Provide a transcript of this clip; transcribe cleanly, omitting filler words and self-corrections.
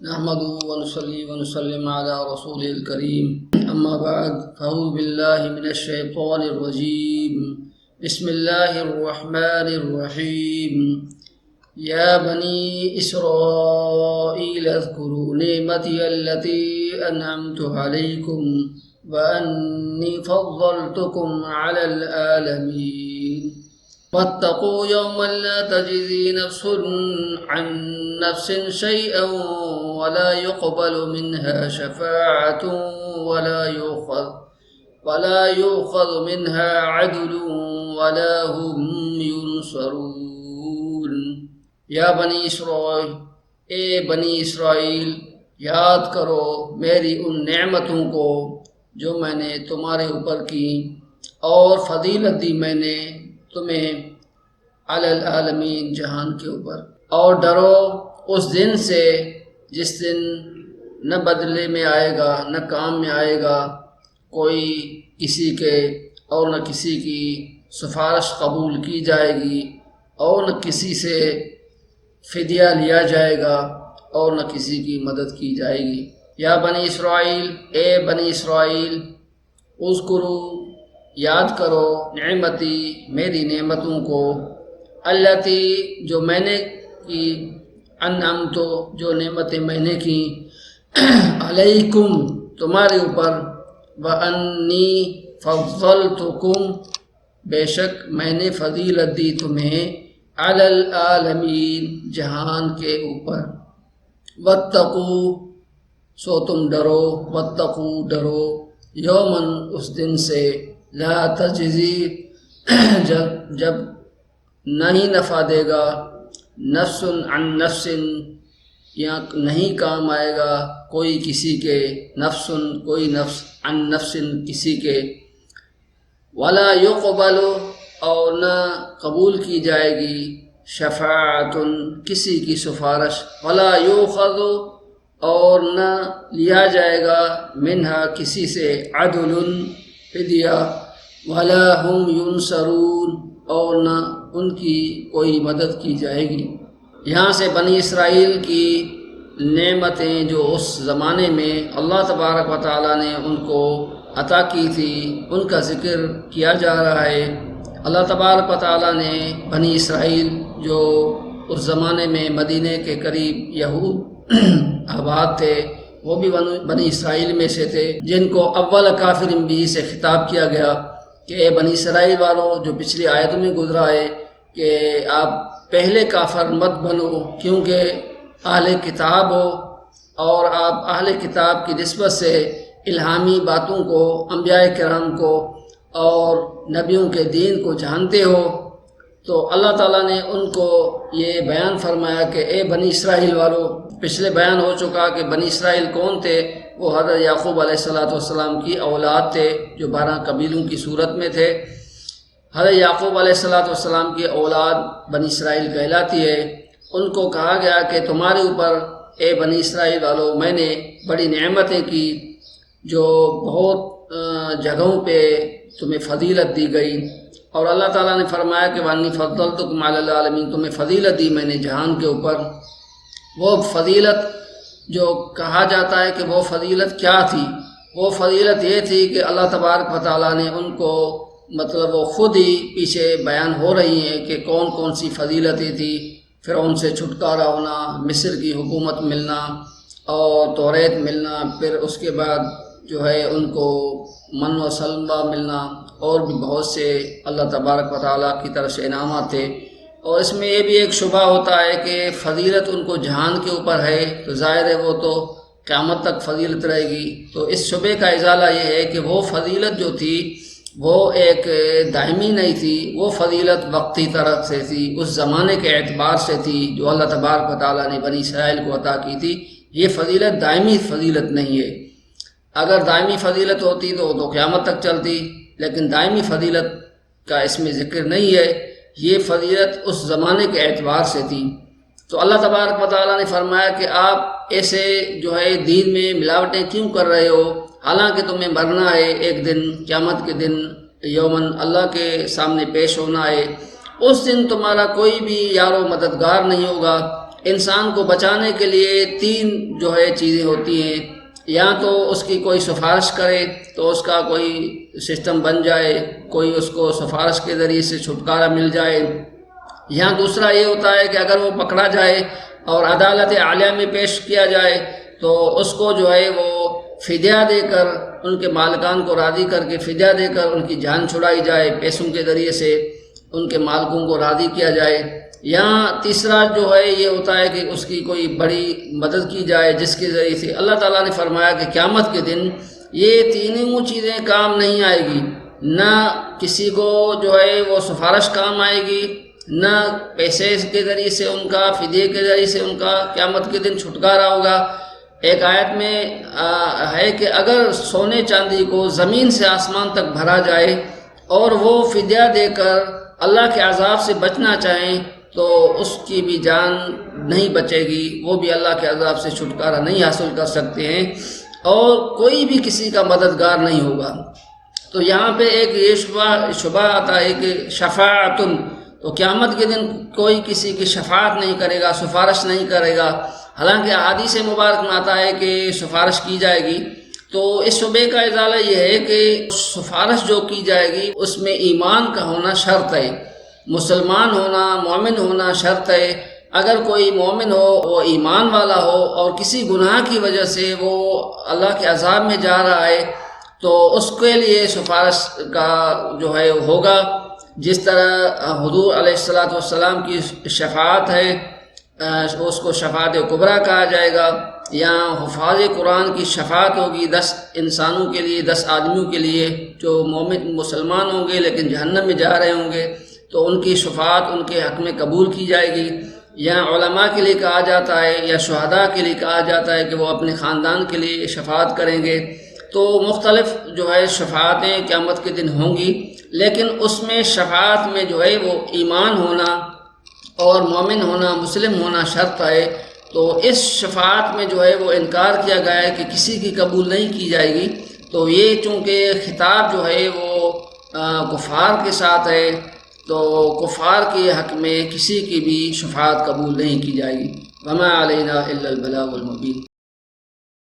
نحمده ونصلي ونسلم على رسوله الكريم أما بعد فأعوذ بالله من الشيطان الرجيم بسم الله الرحمن الرحيم يا بني إسرائيل اذكروا نعمتي التي أنعمت عليكم وأني فضلتكم على العالمين واتقوا يوما لا تجزي نفس عن نفس شيئا ولا يقبل منها شفاعة ولا يؤخذ منها عدل ولا هم ينصرون یا بنی اسرائیل، اے بنی اسرائیل، یاد کرو میری ان نعمتوں کو جو میں نے تمہارے اوپر کی اور فضیلت دی میں نے تمہیں علی العالمین جہان کے اوپر، اور ڈرو اس دن سے جس دن نہ بدلے میں آئے گا نہ کام میں آئے گا کوئی کسی کے، اور نہ کسی کی سفارش قبول کی جائے گی، اور نہ کسی سے فدیہ لیا جائے گا، اور نہ کسی کی مدد کی جائے گی۔ یا بنی اسرائیل، اے بنی اسرائیل، اذکرو، یاد کرو نعمتی، میری نعمتوں کو، التی، جو میں نے کی، انعمتو، جو نعمتیں میں نے کی، علیکم، تمہارے اوپر، وانی فضلتکم، بے شک میں نے فضیلت دی تمہیں، علی العالمین، جہان کے اوپر، واتقو، سو تم ڈرو، واتقو، ڈرو، یومن، اس دن سے، لا تجزی، جب نہیں نفع دے گا، نفس عن نفس، یا نہیں کام آئے گا کوئی کسی کے، نفس، کوئی نفس، عن نفس، کسی کے، ولا يقبل، اور نہ قبول کی جائے گی، شفاعت، کسی کی سفارش، ولا يؤخذ، اور نہ لیا جائے گا، منہا، کسی سے، عدل، فدیہ، ولا هم ينصرون، اور نہ ان کی کوئی مدد کی جائے گی۔ یہاں سے بنی اسرائیل کی نعمتیں جو اس زمانے میں اللہ تبارک و تعالیٰ نے ان کو عطا کی تھی، ان کا ذکر کیا جا رہا ہے۔ اللہ تبارک و تعالیٰ نے بنی اسرائیل جو اس زمانے میں مدینہ کے قریب یہود آباد تھے، وہ بھی بنی اسرائیل میں سے تھے، جن کو اول کافر بھی سے خطاب کیا گیا کہ اے بنی اسرائیل والوں، جو پچھلی آیتوں میں گزرا ہے کہ آپ پہلے کافر مت بنو، کیونکہ اہل کتاب ہو اور آپ اہل کتاب کی نسبت سے الہامی باتوں کو، انبیاء کرام کو اور نبیوں کے دین کو جانتے ہو، تو اللہ تعالیٰ نے ان کو یہ بیان فرمایا کہ اے بنی اسرائیل والوں، پچھلے بیان ہو چکا کہ بنی اسرائیل کون تھے، وہ حضرت یعقوب علیہ السلام کی اولاد تھے، جو 12 قبیلوں کی صورت میں تھے۔ حضرت یعقوب علیہ السلام کی اولاد بنی اسرائیل کہلاتی ہے۔ ان کو کہا گیا کہ تمہارے اوپر، اے بنی اسرائیل والوں، میں نے بڑی نعمتیں کی، جو بہت جگہوں پہ تمہیں فضیلت دی گئی، اور اللہ تعالیٰ نے فرمایا کہ وانی فضلتکم علی العالمین، تمہیں فضیلت دی میں نے جہان کے اوپر۔ وہ فضیلت جو کہا جاتا ہے کہ وہ فضیلت کیا تھی، وہ فضیلت یہ تھی کہ اللہ تبارک و تعالیٰ نے ان کو، مطلب وہ خود ہی پیچھے بیان ہو رہی ہیں کہ کون کون سی فضیلتیں تھی۔ فرعون سے چھٹکارا ہونا، مصر کی حکومت ملنا اور توریت ملنا، پھر اس کے بعد جو ہے ان کو من و سلوہ ملنا، اور بھی بہت سے اللہ تبارک و تعالیٰ کی طرف سے انعامات تھے۔ اور اس میں یہ بھی ایک شبہ ہوتا ہے کہ فضیلت ان کو جہان کے اوپر ہے تو ظاہر ہے وہ تو قیامت تک فضیلت رہے گی، تو اس شبے کا ازالہ یہ ہے کہ وہ فضیلت جو تھی وہ ایک دائمی نہیں تھی، وہ فضیلت وقتی طرف سے تھی، اس زمانے کے اعتبار سے تھی جو اللہ تبارک و تعالیٰ نے بنی اسرائیل کو عطا کی تھی۔ یہ فضیلت دائمی فضیلت نہیں ہے۔ اگر دائمی فضیلت ہوتی تو قیامت تک چلتی، لیکن دائمی فضیلت کا اس میں ذکر نہیں ہے، یہ فضیلت اس زمانے کے اعتبار سے تھی۔ تو اللہ تبارک و تعالیٰ نے فرمایا کہ آپ ایسے جو ہے دین میں ملاوٹیں کیوں کر رہے ہو، حالانکہ تمہیں مرنا ہے ایک دن، قیامت کے دن، یومن اللہ کے سامنے پیش ہونا ہے۔ اس دن تمہارا کوئی بھی یار و مددگار نہیں ہوگا، انسان کو بچانے کے لیے تین جو ہے چیزیں ہوتی ہیں، یا تو اس کی کوئی سفارش کرے تو اس کا کوئی سسٹم بن جائے، کوئی اس کو سفارش کے ذریعے سے چھٹکارا مل جائے، یا دوسرا یہ ہوتا ہے کہ اگر وہ پکڑا جائے اور عدالت عالیہ میں پیش کیا جائے تو اس کو جو ہے وہ فدیہ دے کر، ان کے مالکان کو راضی کر کے فدیہ دے کر ان کی جان چھڑائی جائے، پیسوں کے ذریعے سے ان کے مالکوں کو راضی کیا جائے، یا تیسرا جو ہے یہ ہوتا ہے کہ اس کی کوئی بڑی مدد کی جائے جس کے ذریعے سے اللہ تعالیٰ نے فرمایا کہ قیامت کے دن یہ تینوں چیزیں کام نہیں آئے گی، نہ کسی کو جو ہے وہ سفارش کام آئے گی، نہ پیسے کے ذریعے سے ان کا، فدیے کے ذریعے سے ان کا قیامت کے دن چھٹکارا ہوگا۔ ایک آیت میں ہے کہ اگر سونے چاندی کو زمین سے آسمان تک بھرا جائے اور وہ فدیہ دے کر اللہ کے عذاب سے بچنا چاہیں تو اس کی بھی جان نہیں بچے گی، وہ بھی اللہ کے عذاب سے چھٹکارا نہیں حاصل کر سکتے ہیں، اور کوئی بھی کسی کا مددگار نہیں ہوگا۔ تو یہاں پہ ایک یہ شبہ آتا ہے کہ شفاعتن، تو قیامت کے دن کوئی کسی کی شفاعت نہیں کرے گا، سفارش نہیں کرے گا، حالانکہ احادیث مبارک میں آتا ہے کہ سفارش کی جائے گی۔ تو اس شبے کا ازالہ یہ ہے کہ سفارش جو کی جائے گی اس میں ایمان کا ہونا شرط ہے، مسلمان ہونا، مومن ہونا شرط ہے۔ اگر کوئی مومن ہو، وہ ایمان والا ہو اور کسی گناہ کی وجہ سے وہ اللہ کے عذاب میں جا رہا ہے تو اس کے لیے سفارش کا جو ہے ہوگا، جس طرح حضور علیہ السلام کی شفاعت ہے، اس کو شفاعت کبریٰ کہا جائے گا، یا حفاظ قرآن کی شفاعت ہوگی 10 انسانوں کے لیے، 10 آدمیوں کے لیے جو مومن مسلمان ہوں گے لیکن جہنم میں جا رہے ہوں گے، تو ان کی شفاعت ان کے حق میں قبول کی جائے گی۔ یا علماء کے لیے کہا جاتا ہے، یا شہداء کے لیے کہا جاتا ہے کہ وہ اپنے خاندان کے لیے شفاعت کریں گے۔ تو مختلف جو ہے شفاعتیں قیامت کے دن ہوں گی، لیکن اس میں شفاعت میں جو ہے وہ ایمان ہونا اور مومن ہونا، مسلم ہونا شرط ہے۔ تو اس شفاعت میں جو ہے وہ انکار کیا گیا ہے کہ کسی کی قبول نہیں کی جائے گی، تو یہ چونکہ خطاب جو ہے وہ کفار کے ساتھ ہے، تو کفار کے حق میں کسی کی بھی شفاعت قبول نہیں کی جائے گی۔ وما علینا الا البلاغ المبین۔